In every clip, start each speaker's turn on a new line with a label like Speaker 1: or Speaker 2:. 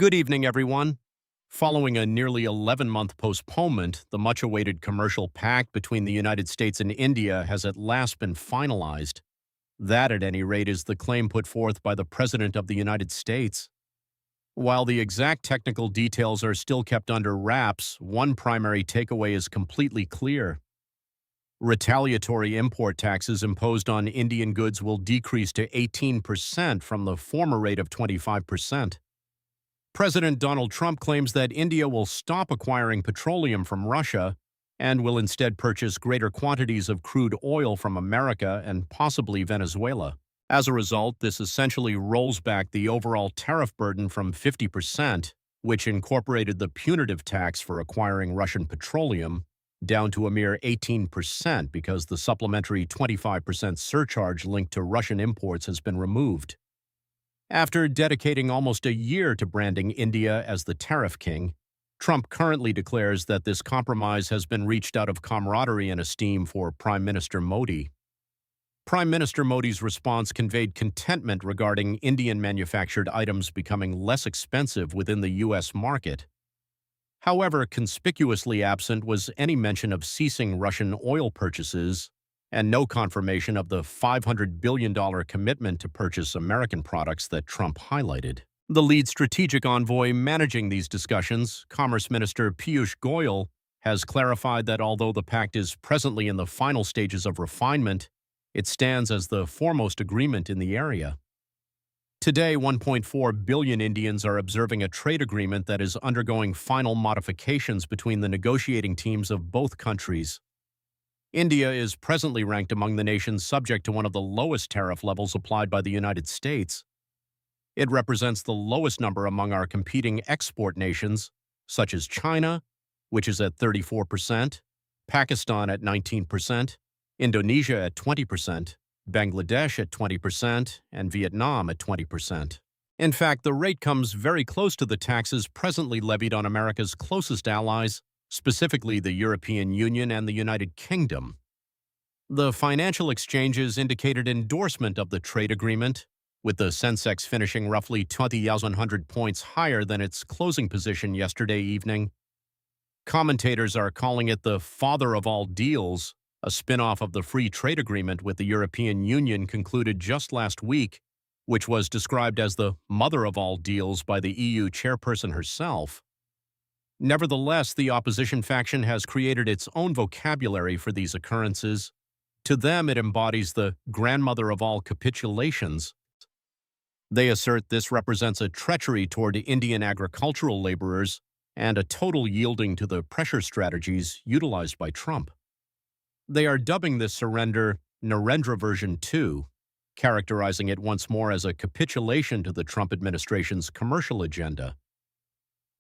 Speaker 1: Good evening, everyone. Following a nearly 11-month postponement, the much-awaited commercial pact between the United States and India has at last been finalized. That, at any rate, is the claim put forth by the President of the United States. While the exact technical details are still kept under wraps, one primary takeaway is completely clear. Retaliatory import taxes imposed on Indian goods will decrease to 18% from the former rate of 25%. President Donald Trump claims that India will stop acquiring petroleum from Russia and will instead purchase greater quantities of crude oil from America and possibly Venezuela. As a result, this essentially rolls back the overall tariff burden from 50%, which incorporated the punitive tax for acquiring Russian petroleum, down to a mere 18% because the supplementary 25% surcharge linked to Russian imports has been removed. After dedicating almost a year to branding India as the tariff king, Trump currently declares that this compromise has been reached out of camaraderie and esteem for Prime Minister Modi. Prime Minister Modi's response conveyed contentment regarding Indian-manufactured items becoming less expensive within the U.S. market. However, conspicuously absent was any mention of ceasing Russian oil purchases and no confirmation of the $500 billion commitment to purchase American products that Trump highlighted. The lead strategic envoy managing these discussions, Commerce Minister Piyush Goyal, has clarified that although the pact is presently in the final stages of refinement, it stands as the foremost agreement in the area. Today, 1.4 billion Indians are observing a trade agreement that is undergoing final modifications between the negotiating teams of both countries. India is presently ranked among the nations subject to one of the lowest tariff levels applied by the United States. It represents the lowest number among our competing export nations, such as China, which is at 34%, Pakistan at 19%, Indonesia at 20%, Bangladesh at 20%, and Vietnam at 20%. In fact, the rate comes very close to the taxes presently levied on America's closest allies, specifically the European Union and the United Kingdom. The financial exchanges indicated endorsement of the trade agreement, with the Sensex finishing roughly 20,100 points higher than its closing position yesterday evening. Commentators are calling it the father of all deals, a spin-off of the free trade agreement with the European Union concluded just last week, which was described as the mother of all deals by the EU chairperson herself. Nevertheless, the opposition faction has created its own vocabulary for these occurrences. To them, it embodies the grandmother of all capitulations. They assert this represents a treachery toward Indian agricultural laborers and a total yielding to the pressure strategies utilized by Trump. They are dubbing this surrender Narendra version 2, characterizing it once more as a capitulation to the Trump administration's commercial agenda.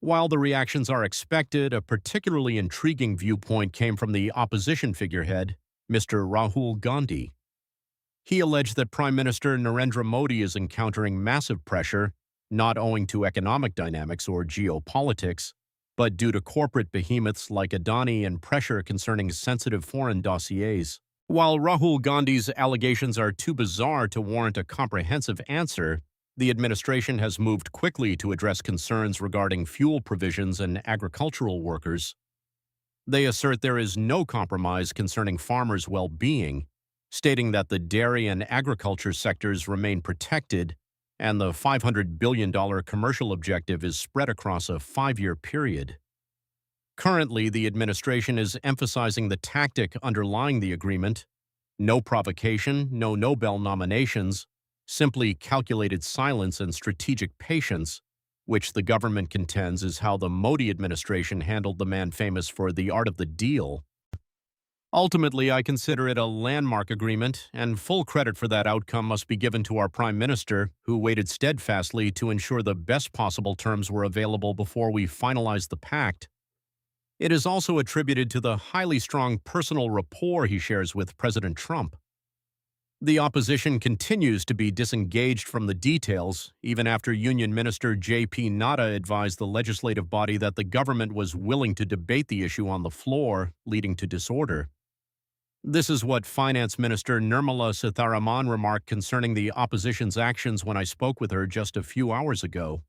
Speaker 1: While the reactions are expected, a particularly intriguing viewpoint came from the opposition figurehead, Mr. Rahul Gandhi. He alleged that Prime Minister Narendra Modi is encountering massive pressure, not owing to economic dynamics or geopolitics, but due to corporate behemoths like Adani and pressure concerning sensitive foreign dossiers. While Rahul Gandhi's allegations are too bizarre to warrant a comprehensive answer, the administration has moved quickly to address concerns regarding fuel provisions and agricultural workers. They assert there is no compromise concerning farmers' well-being, stating that the dairy and agriculture sectors remain protected and the $500 billion commercial objective is spread across a 5-year period. Currently, the administration is emphasizing the tactic underlying the agreement: no provocation, no Nobel nominations, simply calculated silence and strategic patience, which the government contends is how the Modi administration handled the man famous for the art of the deal. Ultimately, I consider it a landmark agreement, and full credit for that outcome must be given to our Prime Minister, who waited steadfastly to ensure the best possible terms were available before we finalized the pact. It is also attributed to the highly strong personal rapport he shares with President Trump. The opposition continues to be disengaged from the details, even after Union Minister J.P. Nadda advised the legislative body that the government was willing to debate the issue on the floor, leading to disorder. This is what Finance Minister Nirmala Sitharaman remarked concerning the opposition's actions when I spoke with her just a few hours ago.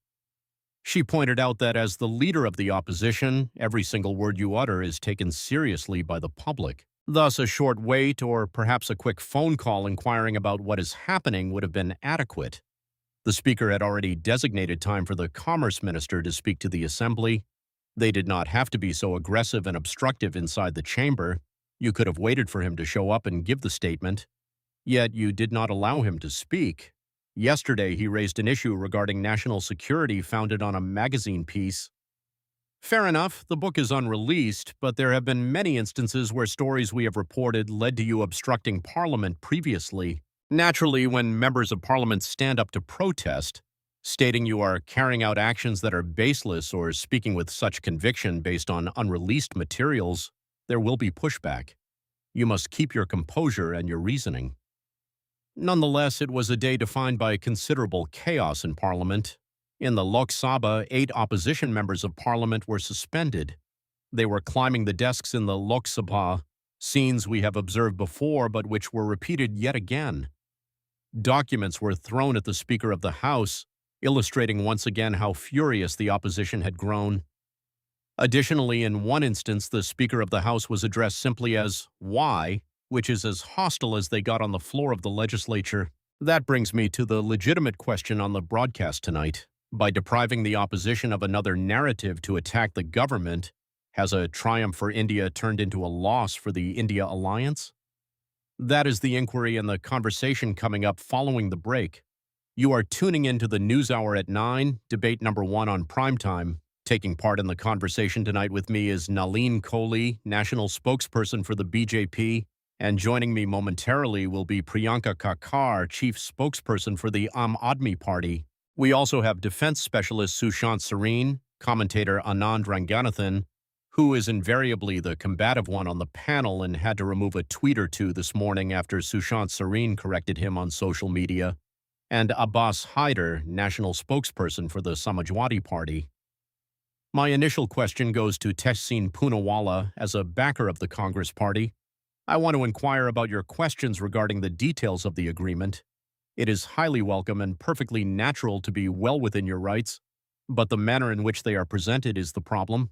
Speaker 1: She pointed out that as the leader of the opposition, every single word you utter is taken seriously by the public. Thus, a short wait or perhaps a quick phone call inquiring about what is happening would have been adequate. The Speaker had already designated time for the Commerce Minister to speak to the Assembly. They did not have to be so aggressive and obstructive inside the chamber. You could have waited for him to show up and give the statement. Yet you did not allow him to speak. Yesterday, he raised an issue regarding national security founded on a magazine piece. Fair enough, the book is unreleased, but there have been many instances where stories we have reported led to you obstructing Parliament previously. Naturally, when members of Parliament stand up to protest, stating you are carrying out actions that are baseless or speaking with such conviction based on unreleased materials, there will be pushback. You must keep your composure and your reasoning. Nonetheless, it was a day defined by considerable chaos in Parliament. In the Lok Sabha, 8 opposition members of Parliament were suspended. They were climbing the desks in the Lok Sabha, scenes we have observed before but which were repeated yet again. Documents were thrown at the Speaker of the House, illustrating once again how furious the opposition had grown. Additionally, in one instance, the Speaker of the House was addressed simply as "Why?", which is as hostile as they got on the floor of the legislature. That brings me to the legitimate question on the broadcast tonight. By depriving the opposition of another narrative to attack the government, has a triumph for India turned into a loss for the India alliance? That is the inquiry and the conversation coming up following the break. You are tuning into the NewsHour at 9, debate number 1 on primetime. Taking part in the conversation tonight with me is Nalin Kohli, national spokesperson for the BJP, and joining me momentarily will be Priyanka Kakkar, chief spokesperson for the Aam Aadmi Party. We also have defense specialist Sushant Sareen, commentator Anand Ranganathan, who is invariably the combative one on the panel and had to remove a tweet or two this morning after Sushant Sareen corrected him on social media, and Abbas Haider, national spokesperson for the Samajwadi Party. My initial question goes to Tehseen Poonawalla as a backer of the Congress Party. I want to inquire about your questions regarding the details of the agreement. It is highly welcome and perfectly natural to be well within your rights, but the manner in which they are presented is the problem.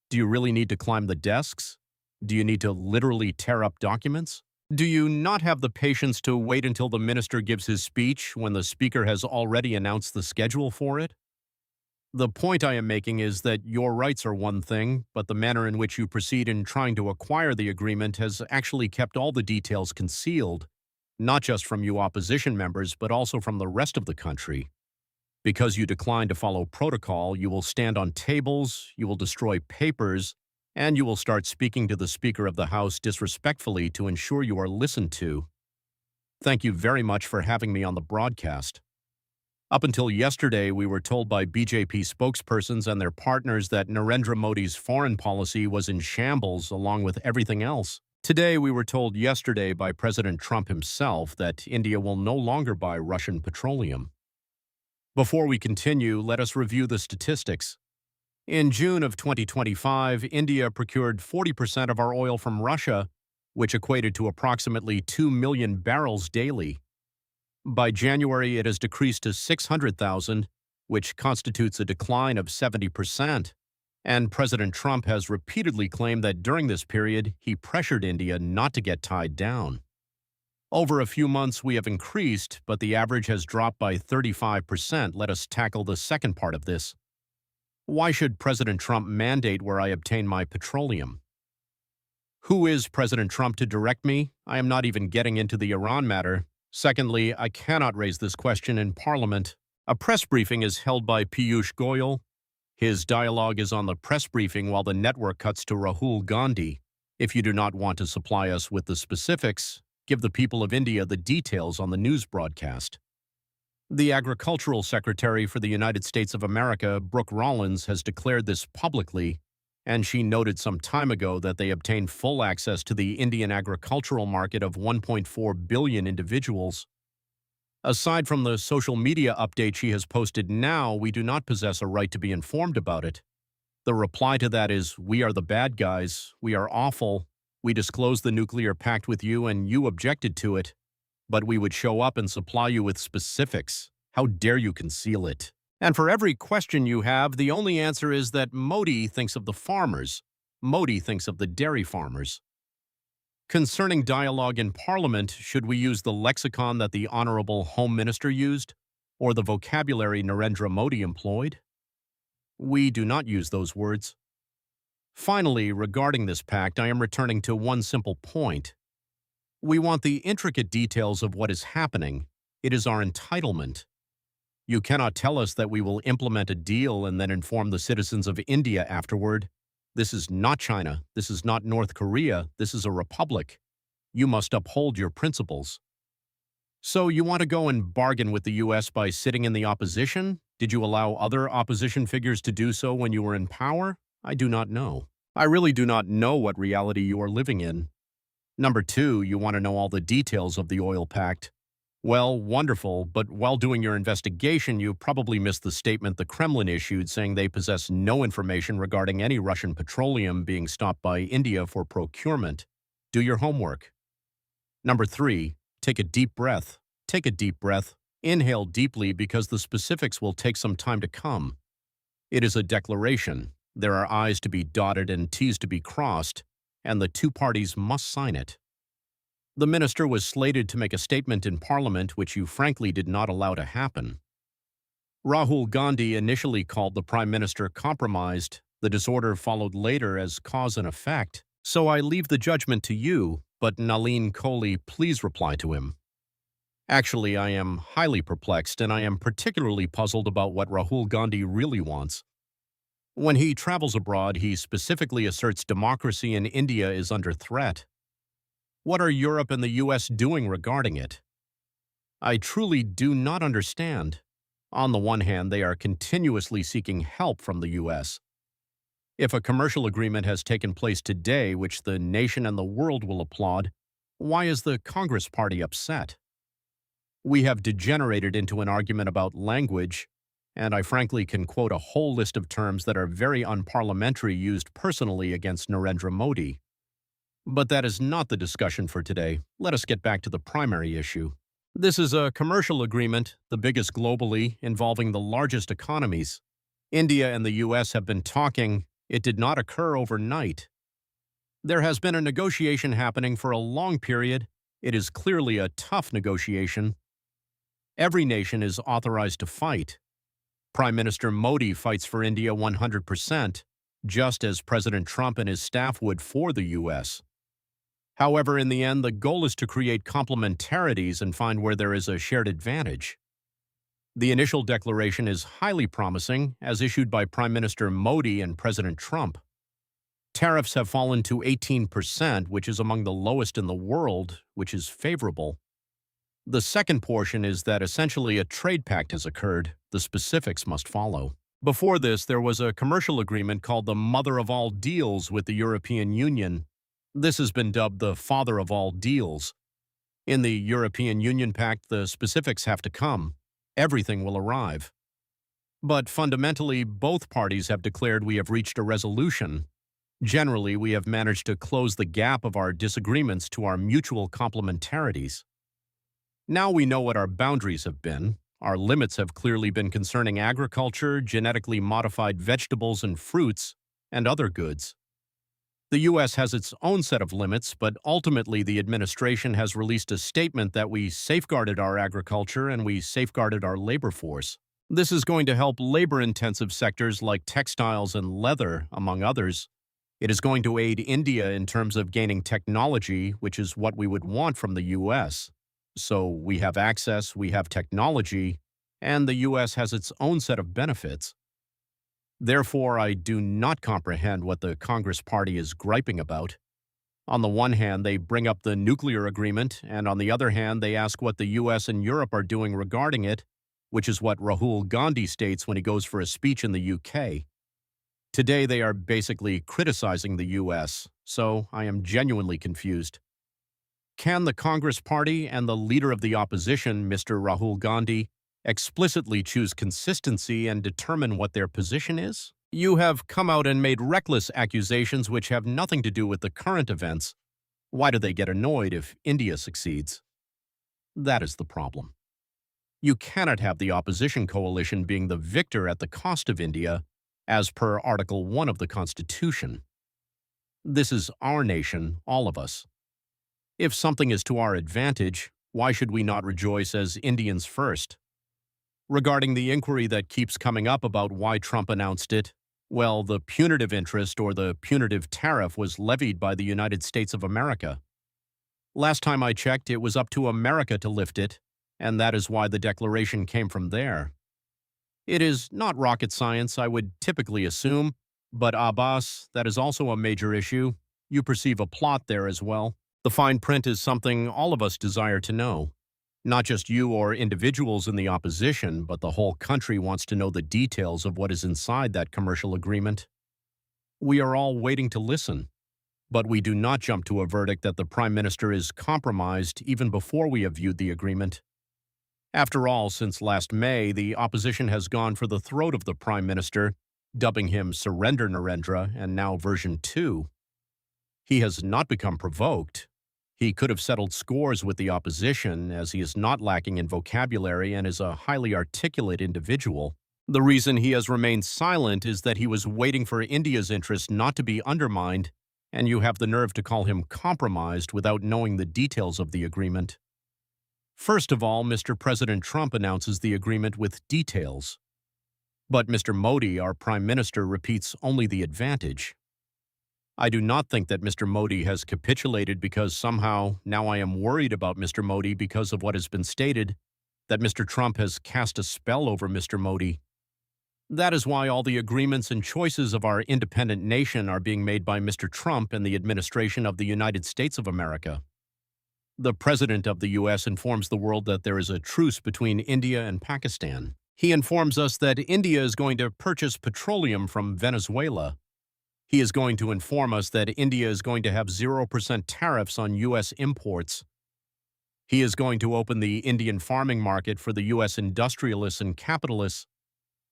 Speaker 1: Do you really need to climb the desks? Do you need to literally tear up documents? Do you not have the patience to wait until the minister gives his speech when the speaker has already announced the schedule for it? The point I am making is that your rights are one thing, but the manner in which you proceed in trying to acquire the agreement has actually kept all the details concealed, not just from you opposition members, but also from the rest of the country. Because you decline to follow protocol, you will stand on tables, you will destroy papers, and you will start speaking to the Speaker of the House disrespectfully to ensure you are listened to. Thank you very much for having me on the broadcast. Up until yesterday, we were told by BJP spokespersons and their partners that Narendra Modi's foreign policy was in shambles along with everything else. Today, we were told yesterday by President Trump himself that India will no longer buy Russian petroleum. Before we continue, let us review the statistics. In June of 2025, India procured 40% of our oil from Russia, which equated to approximately 2 million barrels daily. By January, it has decreased to 600,000, which constitutes a decline of 70%. And President Trump has repeatedly claimed that during this period, he pressured India not to get tied down. Over a few months, we have increased, but the average has dropped by 35%. Let us tackle the second part of this. Why should President Trump mandate where I obtain my petroleum? Who is President Trump to direct me? I am not even getting into the Iran matter. Secondly, I cannot raise this question in Parliament. A press briefing is held by Piyush Goyal. His dialogue is on the press briefing while the network cuts to Rahul Gandhi. If you do not want to supply us with the specifics, give the people of India the details on the news broadcast. The Agricultural Secretary for the United States of America, Brooke Rollins, has declared this publicly, and she noted some time ago that they obtained full access to the Indian agricultural market of 1.4 billion individuals. Aside from the social media update she has posted now, we do not possess a right to be informed about it. The reply to that is, we are the bad guys, we are awful, we disclosed the nuclear pact with you and you objected to it, but we would show up and supply you with specifics. How dare you conceal it? And for every question you have, the only answer is that Modi thinks of the farmers. Modi thinks of the dairy farmers. Concerning dialogue in Parliament, should we use the lexicon that the Honorable Home Minister used, or the vocabulary Narendra Modi employed? We do not use those words. Finally, regarding this pact, I am returning to one simple point. We want the intricate details of what is happening. It is our entitlement. You cannot tell us that we will implement a deal and then inform the citizens of India afterward. This is not China. This is not North Korea. This is a republic. You must uphold your principles. So you want to go and bargain with the U.S. by sitting in the opposition? Did you allow other opposition figures to do so when you were in power? I do not know. I really do not know what reality you are living in. Number two, you want to know all the details of the oil pact. Well, wonderful, but while doing your investigation, you probably missed the statement the Kremlin issued saying they possess no information regarding any Russian petroleum being stopped by India for procurement. Do your homework. Number three, take a deep breath. Take a deep breath. Inhale deeply because the specifics will take some time to come. It is a declaration. There are I's to be dotted and T's to be crossed, and the two parties must sign it. The minister was slated to make a statement in Parliament which you frankly did not allow to happen. Rahul Gandhi initially called the Prime Minister compromised. The disorder followed later as cause and effect. So I leave the judgment to you, but Nalin Kohli, please reply to him. Actually, I am highly perplexed, and I am particularly puzzled about what Rahul Gandhi really wants. When he travels abroad, he specifically asserts democracy in India is under threat. What are Europe and the U.S. doing regarding it? I truly do not understand. On the one hand, they are continuously seeking help from the U.S. If a commercial agreement has taken place today, which the nation and the world will applaud, why is the Congress Party upset? We have degenerated into an argument about language, and I frankly can quote a whole list of terms that are very unparliamentary used personally against Narendra Modi. But that is not the discussion for today. Let us get back to the primary issue. This is a commercial agreement, the biggest globally, involving the largest economies. India and the U.S. have been talking. It did not occur overnight. There has been a negotiation happening for a long period. It is clearly a tough negotiation. Every nation is authorized to fight. Prime Minister Modi fights for India 100%, just as President Trump and his staff would for the U.S. However, in the end, the goal is to create complementarities and find where there is a shared advantage. The initial declaration is highly promising, as issued by Prime Minister Modi and President Trump. Tariffs have fallen to 18%, which is among the lowest in the world, which is favorable. The second portion is that essentially a trade pact has occurred. The specifics must follow. Before this, there was a commercial agreement called the Mother of All Deals with the European Union. This has been dubbed the Father of All Deals. In the European Union Pact, the specifics have to come. Everything will arrive. But fundamentally, both parties have declared we have reached a resolution. Generally, we have managed to close the gap of our disagreements to our mutual complementarities. Now we know what our boundaries have been. Our limits have clearly been concerning agriculture, genetically modified vegetables and fruits, and other goods. The U.S. has its own set of limits, but ultimately the administration has released a statement that we safeguarded our agriculture and we safeguarded our labor force. This is going to help labor-intensive sectors like textiles and leather, among others. It is going to aid India in terms of gaining technology, which is what we would want from the U.S. So we have access, we have technology, and the U.S. has its own set of benefits. Therefore, I do not comprehend what the Congress Party is griping about. On the one hand, they bring up the nuclear agreement, and on the other hand, they ask what the U.S. and Europe are doing regarding it, which is what Rahul Gandhi states when he goes for a speech in the UK. Today, they are basically criticizing the U.S., so I am genuinely confused. Can the Congress Party and the leader of the opposition, Mr. Rahul Gandhi, explicitly choose consistency and determine what their position is? You have come out and made reckless accusations which have nothing to do with the current events. Why do they get annoyed if India succeeds? That is the problem. You cannot have the opposition coalition being the victor at the cost of India, as per Article 1 of the Constitution. This is our nation, all of us. If something is to our advantage, why should we not rejoice as Indians first? Regarding the inquiry that keeps coming up about why Trump announced it, well, the punitive interest or the punitive tariff was levied by the United States of America. Last time I checked, it was up to America to lift it, and that is why the declaration came from there. It is not rocket science, I would typically assume, but Abbas, that is also a major issue. You perceive a plot there as well. The fine print is something all of us desire to know. Not just you or individuals in the opposition, but the whole country wants to know the details of what is inside that commercial agreement. We are all waiting to listen, but we do not jump to a verdict that the Prime Minister is compromised even before we have viewed the agreement. After all, since last May, the opposition has gone for the throat of the Prime Minister, dubbing him Surrender Narendra and now version 2. He has not become provoked. He could have settled scores with the opposition, as he is not lacking in vocabulary and is a highly articulate individual. The reason he has remained silent is that he was waiting for India's interest not to be undermined, and you have the nerve to call him compromised without knowing the details of the agreement. First of all, Mr. President Trump announces the agreement with details. But Mr. Modi, our Prime Minister, repeats only the advantage. I do not think that Mr. Modi has capitulated because somehow now I am worried about Mr. Modi because of what has been stated, that Mr. Trump has cast a spell over Mr. Modi. That is why all the agreements and choices of our independent nation are being made by Mr. Trump and the administration of the United States of America. The President of the U.S. informs the world that there is a truce between India and Pakistan. He informs us that India is going to purchase petroleum from Venezuela. He is going to inform us that India is going to have 0% tariffs on U.S. imports. He is going to open the Indian farming market for the U.S. industrialists and capitalists.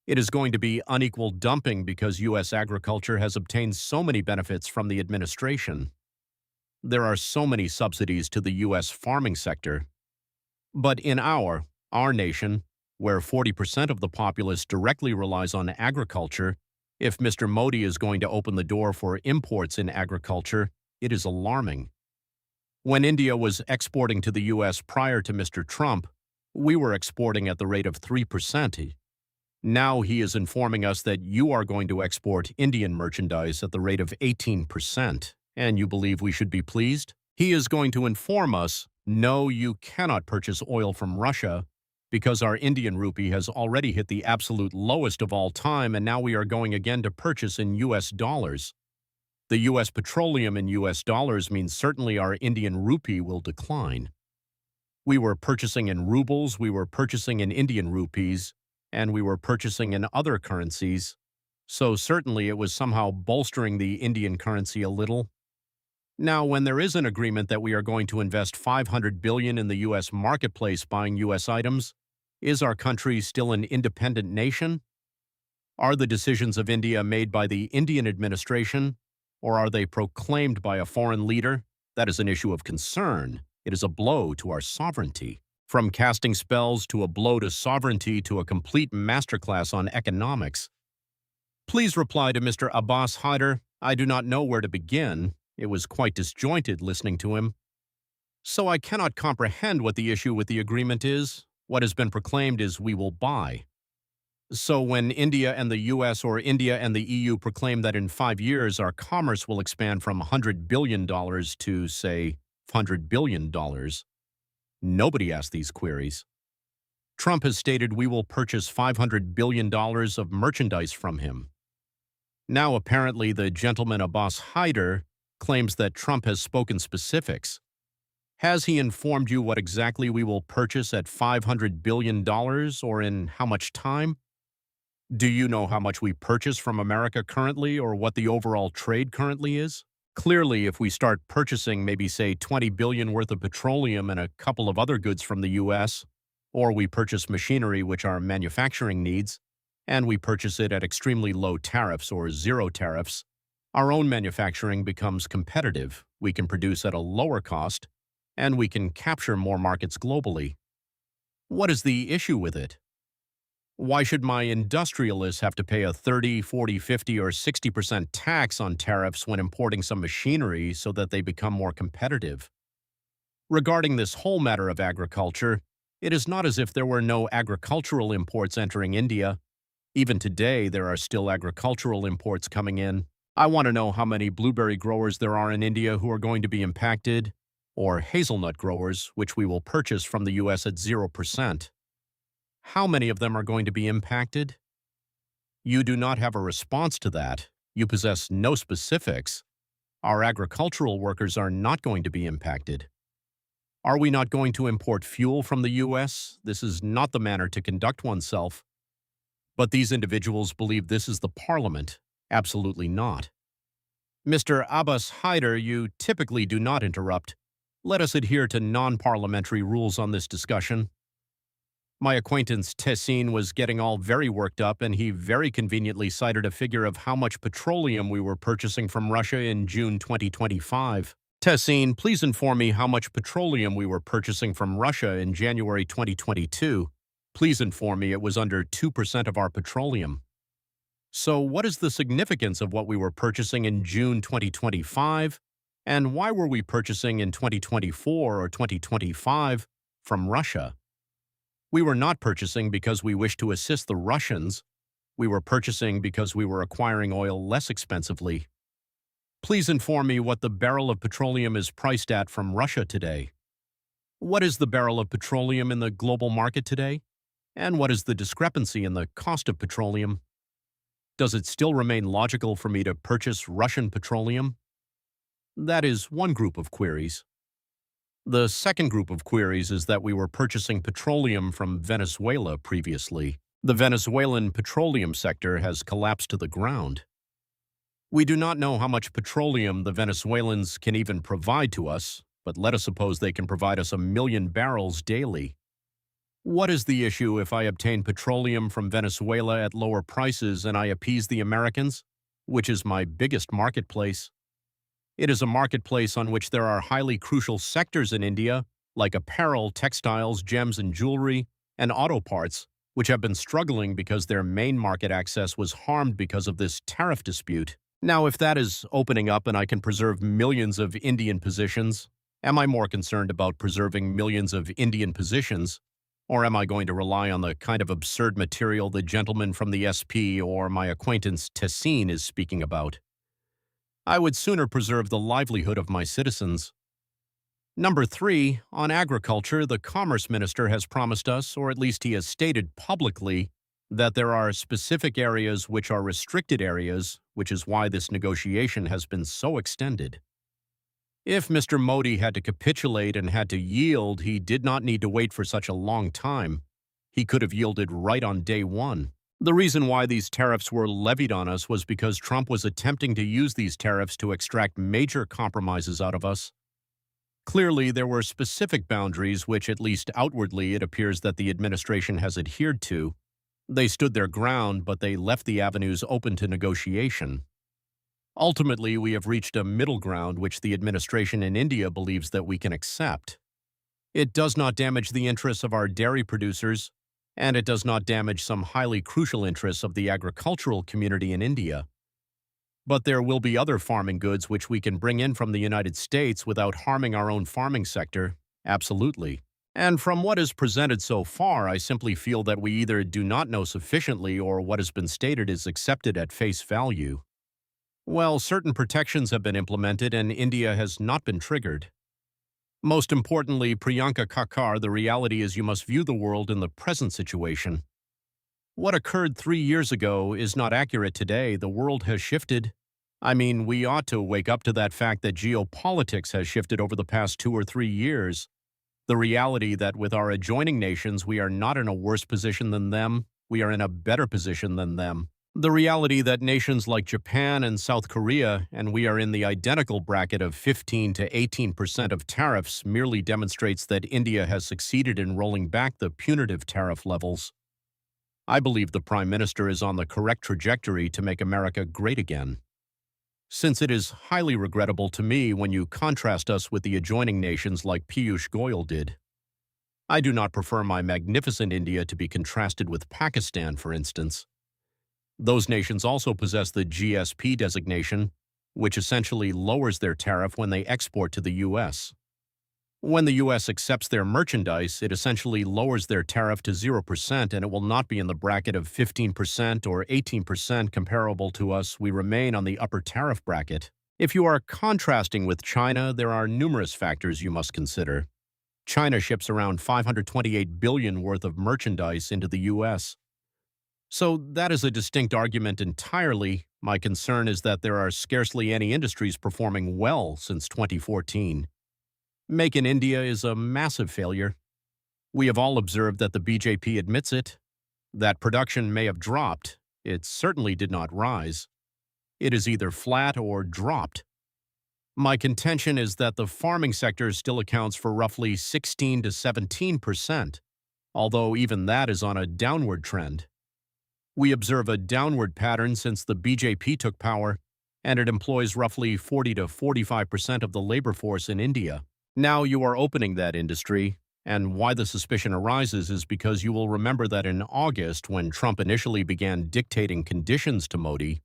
Speaker 1: It is going to be unequal dumping because U.S. agriculture has obtained so many benefits from the administration. There are so many subsidies to the U.S. farming sector. But in our nation, where 40% of the populace directly relies on agriculture, if Mr. Modi is going to open the door for imports in agriculture, it is alarming. When India was exporting to the U.S. prior to Mr. Trump, we were exporting at the rate of 3%. Now he is informing us that you are going to export Indian merchandise at the rate of 18%, and you believe we should be pleased? He is going to inform us, no, you cannot purchase oil from Russia, because our Indian rupee has already hit the absolute lowest of all time, and now we are going again to purchase in U.S. dollars. The U.S. petroleum in U.S. dollars means certainly our Indian rupee will decline. We were purchasing in rubles, we were purchasing in Indian rupees, and we were purchasing in other currencies, so certainly it was somehow bolstering the Indian currency a little. Now, when there is an agreement that we are going to invest $500 billion in the U.S. marketplace buying U.S. items, is our country still an independent nation? Are the decisions of India made by the Indian administration, or are they proclaimed by a foreign leader? That is an issue of concern. It is a blow to our sovereignty. From casting spells to a blow to sovereignty to a complete masterclass on economics. Please reply to Mr. Abbas Haider. I do not know where to begin. It was quite disjointed listening to him. So I cannot comprehend what the issue with the agreement is. What has been proclaimed is we will buy. So when India and the U.S. or India and the EU proclaim that in 5 years our commerce will expand from $100 billion to, say, $100 billion, nobody asked these queries. Trump has stated we will purchase $500 billion of merchandise from him. Now apparently the gentleman Abbas Haider claims that Trump has spoken specifics. Has he informed you what exactly we will purchase at $500 billion or in how much time? Do you know how much we purchase from America currently or what the overall trade currently is? Clearly, if we start purchasing maybe say $20 billion worth of petroleum and a couple of other goods from the U.S., or we purchase machinery which are manufacturing needs, and we purchase it at extremely low tariffs or zero tariffs, our own manufacturing becomes competitive. We can produce at a lower cost, and we can capture more markets globally. What is the issue with it? Why should my industrialists have to pay a 30, 40, 50, or 60% tax on tariffs when importing some machinery so that they become more competitive? Regarding this whole matter of agriculture, it is not as if there were no agricultural imports entering India. Even today, there are still agricultural imports coming in. I want to know how many blueberry growers there are in India who are going to be impacted, or hazelnut growers, which we will purchase from the US at 0%. How many of them are going to be impacted? You do not have a response to that. You possess no specifics. Our agricultural workers are not going to be impacted. Are we not going to import fuel from the US? This is not the manner to conduct oneself. But these individuals believe this is the parliament. Absolutely not. Mr. Abbas Haider, you typically do not interrupt. Let us adhere to non-parliamentary rules on this discussion. My acquaintance Tessin was getting all very worked up, and he very conveniently cited a figure of how much petroleum we were purchasing from Russia in June 2025. Tessin, please inform me how much petroleum we were purchasing from Russia in January 2022. Please inform me it was under 2% of our petroleum. So what is the significance of what we were purchasing in June 2025, and why were we purchasing in 2024 or 2025 from Russia? We were not purchasing because we wished to assist the Russians. We were purchasing because we were acquiring oil less expensively. Please inform me what the barrel of petroleum is priced at from Russia today. What is the barrel of petroleum in the global market today? And what is the discrepancy in the cost of petroleum? Does it still remain logical for me to purchase Russian petroleum? That is one group of queries. The second group of queries is that we were purchasing petroleum from Venezuela previously. The Venezuelan petroleum sector has collapsed to the ground. We do not know how much petroleum the Venezuelans can even provide to us, but let us suppose they can provide us 1 million barrels daily. What is the issue if I obtain petroleum from Venezuela at lower prices and I appease the Americans, which is my biggest marketplace? It is a marketplace on which there are highly crucial sectors in India, like apparel, textiles, gems and jewelry, and auto parts, which have been struggling because their main market access was harmed because of this tariff dispute. Now, if that is opening up and I can preserve millions of Indian positions, am I more concerned about preserving millions of Indian positions, or am I going to rely on the kind of absurd material the gentleman from the SP or my acquaintance Tessin is speaking about? I would sooner preserve the livelihood of my citizens. Number 3, on agriculture, the Commerce Minister has promised us, or at least he has stated publicly, that there are specific areas which are restricted areas, which is why this negotiation has been so extended. If Mr. Modi had to capitulate and had to yield, he did not need to wait for such a long time. He could have yielded right on day one. The reason why these tariffs were levied on us was because Trump was attempting to use these tariffs to extract major compromises out of us. Clearly, there were specific boundaries which, at least outwardly, it appears that the administration has adhered to. They stood their ground, but they left the avenues open to negotiation. Ultimately, we have reached a middle ground which the administration in India believes that we can accept. It does not damage the interests of our dairy producers, and it does not damage some highly crucial interests of the agricultural community in India. But there will be other farming goods which we can bring in from the United States without harming our own farming sector, absolutely. And from what is presented so far, I simply feel that we either do not know sufficiently or what has been stated is accepted at face value. Well, certain protections have been implemented and India has not been triggered. Most importantly, Priyanka Kakar, the reality is you must view the world in the present situation. What occurred 3 years ago is not accurate today. The world has shifted. I mean, we ought to wake up to that fact that geopolitics has shifted over the past 2 or 3 years. The reality that with our adjoining nations, we are not in a worse position than them, we are in a better position than them. The reality that nations like Japan and South Korea, and we are in the identical bracket of 15 to 18% of tariffs, merely demonstrates that India has succeeded in rolling back the punitive tariff levels. I believe the Prime Minister is on the correct trajectory to make America great again. Since it is highly regrettable to me when you contrast us with the adjoining nations like Piyush Goyal did. I do not prefer my magnificent India to be contrasted with Pakistan, for instance. Those nations also possess the GSP designation, which essentially lowers their tariff when they export to the U.S. When the U.S. accepts their merchandise, it essentially lowers their tariff to 0%, and it will not be in the bracket of 15% or 18% comparable to us. We remain on the upper tariff bracket. If you are contrasting with China, there are numerous factors you must consider. China ships around 528 billion worth of merchandise into the U.S. So that is a distinct argument entirely. My concern is that there are scarcely any industries performing well since 2014. Make in India is a massive failure. We have all observed that the BJP admits it. That production may have dropped. It certainly did not rise. It is either flat or dropped. My contention is that the farming sector still accounts for roughly 16 to 17%, although even that is on a downward trend. We observe a downward pattern since the BJP took power, and it employs roughly 40 to 45% of the labor force in India. Now you are opening that industry, and why the suspicion arises is because you will remember that in August, when Trump initially began dictating conditions to Modi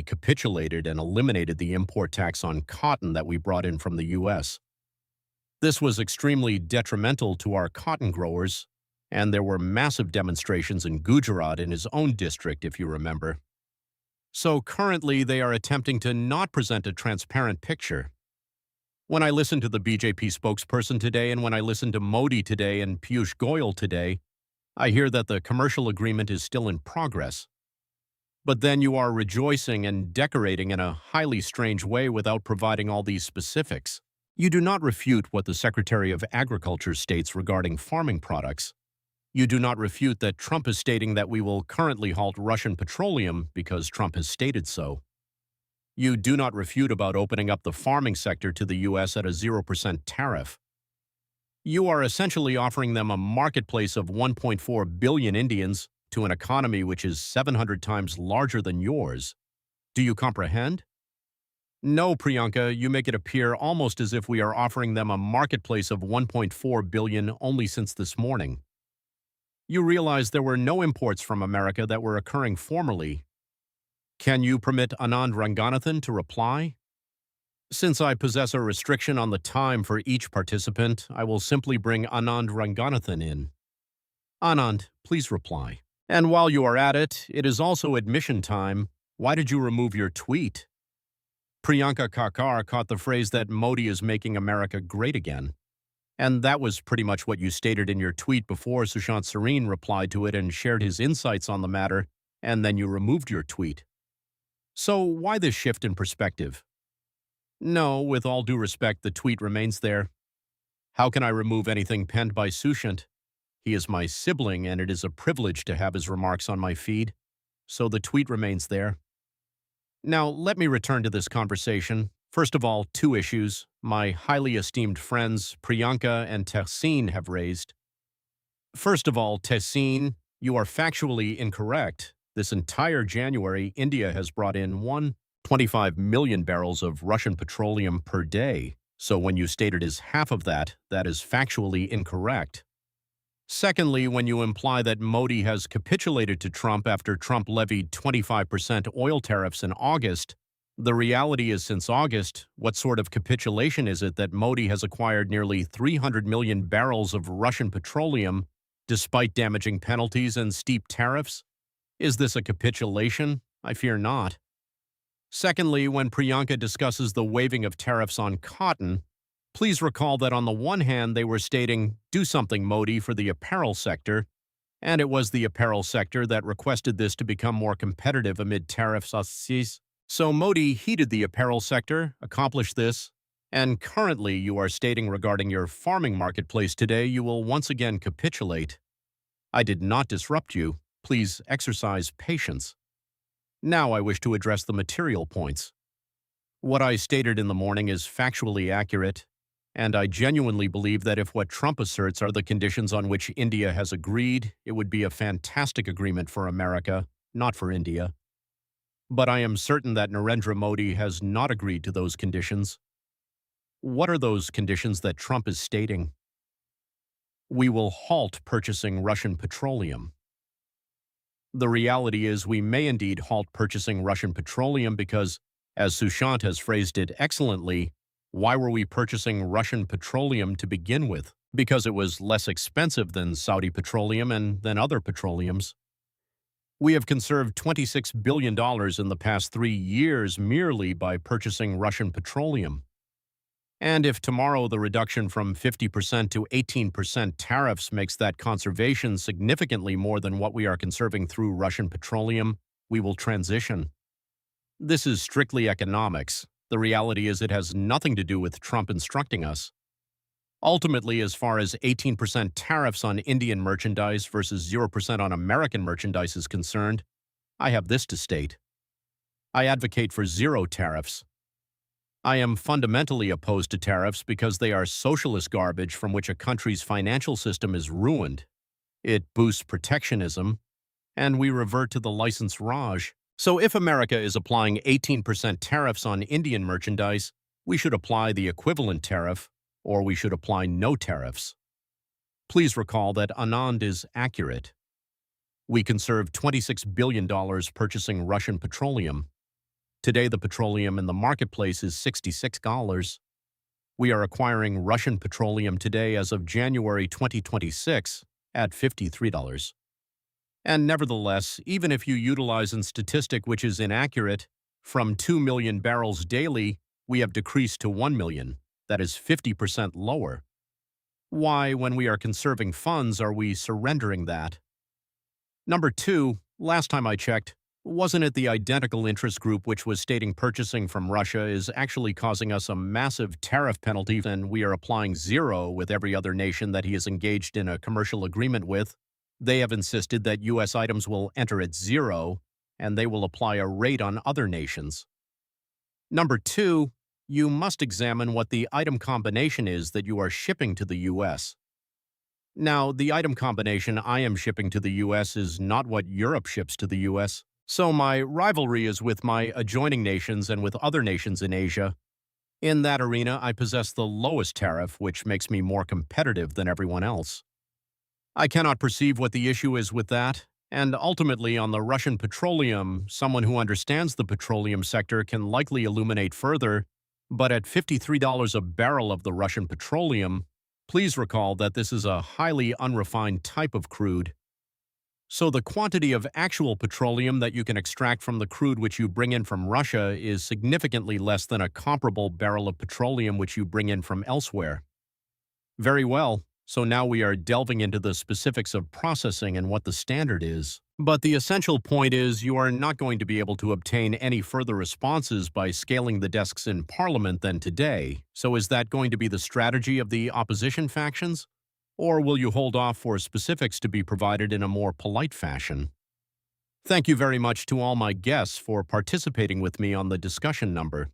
Speaker 1: capitulated and eliminated the import tax on cotton that we brought in from the U.S. This was extremely detrimental to our cotton growers, and there were massive demonstrations in Gujarat in his own district, if you remember. So currently, they are attempting to not present a transparent picture. When I listen to the BJP spokesperson today and when I listen to Modi today and Piyush Goyal today, I hear that the commercial agreement is still in progress. But then you are rejoicing and decorating in a highly strange way without providing all these specifics. You do not refute what the Secretary of Agriculture states regarding farming products. You do not refute that Trump is stating that we will currently halt Russian petroleum because Trump has stated so. You do not refute about opening up the farming sector to the U.S. at a 0% tariff. You are essentially offering them a marketplace of 1.4 billion Indians to an economy which is 700 times larger than yours. Do you comprehend? No, Priyanka, you make it appear almost as if we are offering them a marketplace of 1.4 billion only since this morning. You realize there were no imports from America that were occurring formerly. Can you permit Anand Ranganathan to reply? Since I possess a restriction on the time for each participant, I will simply bring Anand Ranganathan in. Anand, please reply. And while you are at it, it is also admission time. Why did you remove your tweet? Priyanka Kakar caught the phrase that Modi is making America great again. And that was pretty much what you stated in your tweet before Sushant Sareen replied to it and shared his insights on the matter, and then you removed your tweet. So why this shift in perspective? No, with all due respect, the tweet remains there. How can I remove anything penned by Sushant? He is my sibling, and it is a privilege to have his remarks on my feed, so the tweet remains there. Now, let me return to this conversation. First of all, two issues my highly esteemed friends Priyanka and Tehseen have raised. First of all, Tehseen, you are factually incorrect. This entire January, India has brought in 125 million barrels of Russian petroleum per day. So when you state it as half of that, that is factually incorrect. Secondly, when you imply that Modi has capitulated to Trump after Trump levied 25% oil tariffs in August, the reality is since August, what sort of capitulation is it that Modi has acquired nearly 300 million barrels of Russian petroleum despite damaging penalties and steep tariffs? Is this a capitulation? I fear not. Secondly, when Priyanka discusses the waiving of tariffs on cotton, please recall that on the one hand they were stating, do something Modi for the apparel sector, and it was the apparel sector that requested this to become more competitive amid tariffs. So Modi heeded the apparel sector, accomplished this, and currently you are stating regarding your farming marketplace today you will once again capitulate. I did not disrupt you. Please exercise patience. Now I wish to address the material points. What I stated in the morning is factually accurate, and I genuinely believe that if what Trump asserts are the conditions on which India has agreed, it would be a fantastic agreement for America, not for India. But I am certain that Narendra Modi has not agreed to those conditions. What are those conditions that Trump is stating? we will halt purchasing Russian petroleum. The reality is we may indeed halt purchasing Russian petroleum because, as Sushant has phrased it excellently, why were we purchasing Russian petroleum to begin with? Because it was less expensive than Saudi petroleum and than other petroleums. We have conserved $26 billion in the past 3 years merely by purchasing Russian petroleum. And if tomorrow the reduction from 50% to 18% tariffs makes that conservation significantly more than what we are conserving through Russian petroleum, we will transition. This is strictly economics. The reality is it has nothing to do with Trump instructing us. Ultimately, as far as 18% tariffs on Indian merchandise versus 0% on American merchandise is concerned, I have this to state. I advocate for zero tariffs. I am fundamentally opposed to tariffs because they are socialist garbage from which a country's financial system is ruined. It boosts protectionism, and we revert to the license Raj. So if America is applying 18% tariffs on Indian merchandise, we should apply the equivalent tariff, or we should apply no tariffs. Please recall that Anand is accurate. We conserved $26 billion purchasing Russian petroleum. Today, the petroleum in the marketplace is $66. We are acquiring Russian petroleum today as of January 2026 at $53. And nevertheless, even if you utilize a statistic which is inaccurate, from 2 million barrels daily, we have decreased to 1 million. That is 50% lower. Why, when we are conserving funds, are we surrendering that? Number 2, last time I checked, wasn't it the identical interest group which was stating purchasing from Russia is actually causing us a massive tariff penalty and we are applying zero with every other nation that he is engaged in a commercial agreement with? They have insisted that U.S. items will enter at zero and they will apply a rate on other nations. Number 2, you must examine what the item combination is that you are shipping to the U.S. Now, the item combination I am shipping to the U.S. is not what Europe ships to the U.S., so my rivalry is with my adjoining nations and with other nations in Asia. In that arena, I possess the lowest tariff, which makes me more competitive than everyone else. I cannot perceive what the issue is with that, and ultimately on the Russian petroleum, someone who understands the petroleum sector can likely illuminate further, but at $53 a barrel of the Russian petroleum, please recall that this is a highly unrefined type of crude. So the quantity of actual petroleum that you can extract from the crude which you bring in from Russia is significantly less than a comparable barrel of petroleum which you bring in from elsewhere. Very well, so now we are delving into the specifics of processing and what the standard is. But the essential point is you are not going to be able to obtain any further responses by scaling the desks in Parliament than today. So is that going to be the strategy of the opposition factions? Or will you hold off for specifics to be provided in a more polite fashion? Thank you very much to all my guests for participating with me on the discussion number.